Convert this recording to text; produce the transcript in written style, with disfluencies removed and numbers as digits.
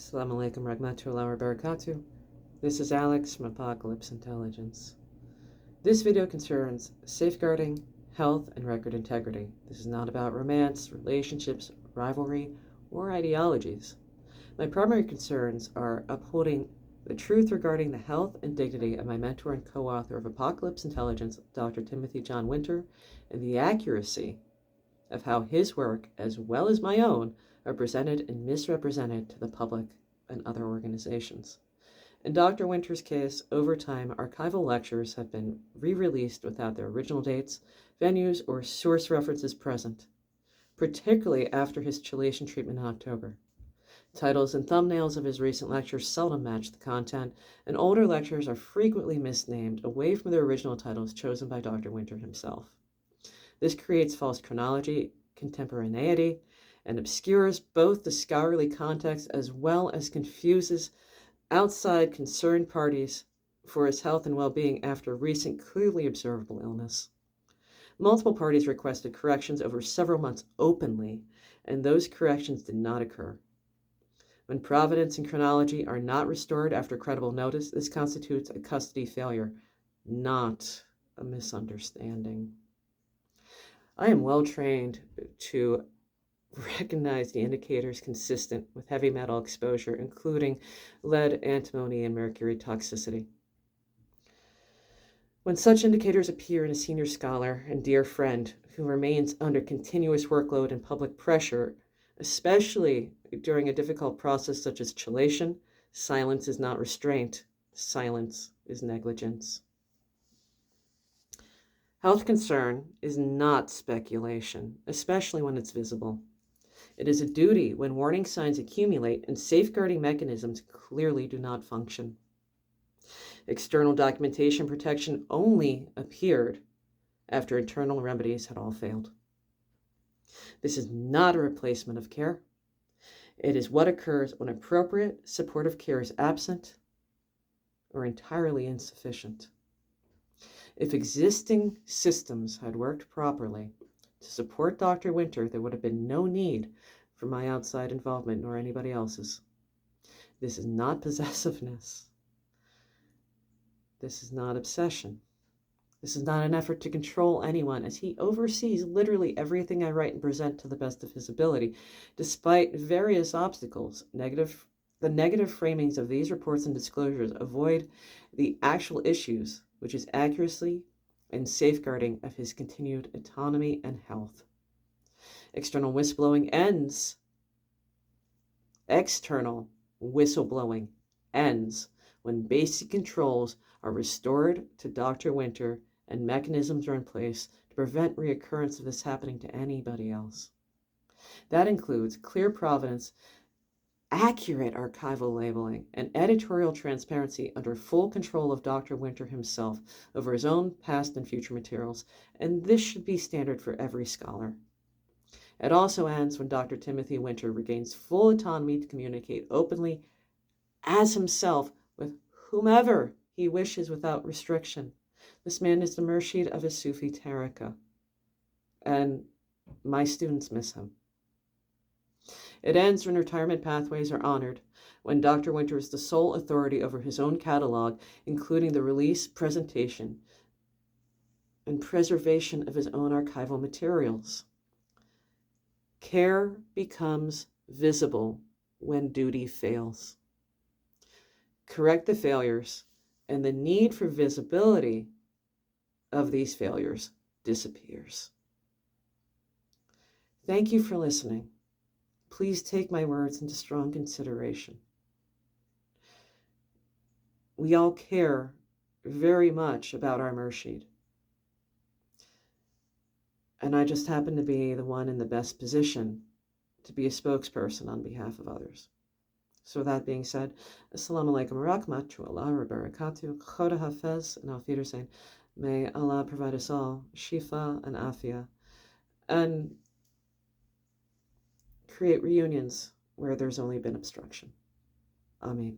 Assalamu alaikum rahmatullahi wa barakatuh. This is Alex from Apocalypse.Intelligence. This video concerns safeguarding health and record integrity. This is not about romance, relationships, rivalry, or ideologies. My primary concerns are upholding the truth regarding the health and dignity of my mentor and co-author of Apocalypse.Intelligence, Dr. Timothy John Winter, and the accuracy of how his work, as well as my own, are presented and misrepresented to the public and other organizations. In Dr. Winter's case, over time, archival lectures have been re-released without their original dates, venues, or source references present, particularly after his chelation treatment in October. Titles and thumbnails of his recent lectures seldom match the content, and older lectures are frequently misnamed away from their original titles chosen by Dr. Winter himself. This creates false chronology, contemporaneity, and obscures both the scholarly context as well as confuses outside concerned parties for his health and well-being after recent clearly observable illness. Multiple parties requested corrections over several months openly, and those corrections did not occur. When provenance and chronology are not restored after credible notice, this constitutes a custody failure, not a misunderstanding. I am well trained to recognize the indicators consistent with heavy metal exposure, including lead, antimony, and mercury toxicity. When such indicators appear in a senior scholar and dear friend who remains under continuous workload and public pressure, especially during a difficult process such as chelation, silence is not restraint, silence is negligence. Health concern is not speculation, especially when it's visible. It is a duty when warning signs accumulate and safeguarding mechanisms clearly do not function. External documentation protection only appeared after internal remedies had all failed. This is not a replacement of care. It is what occurs when appropriate supportive care is absent or entirely insufficient. If existing systems had worked properly to support Dr. Winter, there would have been no need for my outside involvement nor anybody else's. This is not possessiveness. This is not obsession. This is not an effort to control anyone, as he oversees literally everything I write and present to the best of his ability, despite various obstacles. The negative framings of these reports and disclosures avoid the actual issues, which is accuracy and safeguarding of his continued autonomy and health. External whistleblowing ends. External whistleblowing ends when basic controls are restored to Dr. Winter and mechanisms are in place to prevent reoccurrence of this happening to anybody else. That includes clear provenance, accurate archival labeling, and editorial transparency under full control of Dr. Winter himself over his own past and future materials, and this should be standard for every scholar. It also ends when Dr. Timothy Winter regains full autonomy to communicate openly as himself with whomever he wishes without restriction. This man is the Murshid of his Sufi tariqa, and my students miss him. It ends when retirement pathways are honored, when Dr. Winter is the sole authority over his own catalog, including the release, presentation, and preservation of his own archival materials. Care becomes visible when duty fails. Correct the failures, and the need for visibility of these failures disappears. Thank you for listening. Please take my words into strong consideration. We all care very much about our Murshid. And I just happen to be the one in the best position to be a spokesperson on behalf of others. So with that being said, Assalamu alaikum wa rahmatullahi wa barakatuh, Khoda Hafez, and Auf Wiedersehen. May Allah provide us all shifa and afia, and create reunions where there's only been obstruction. Ameen.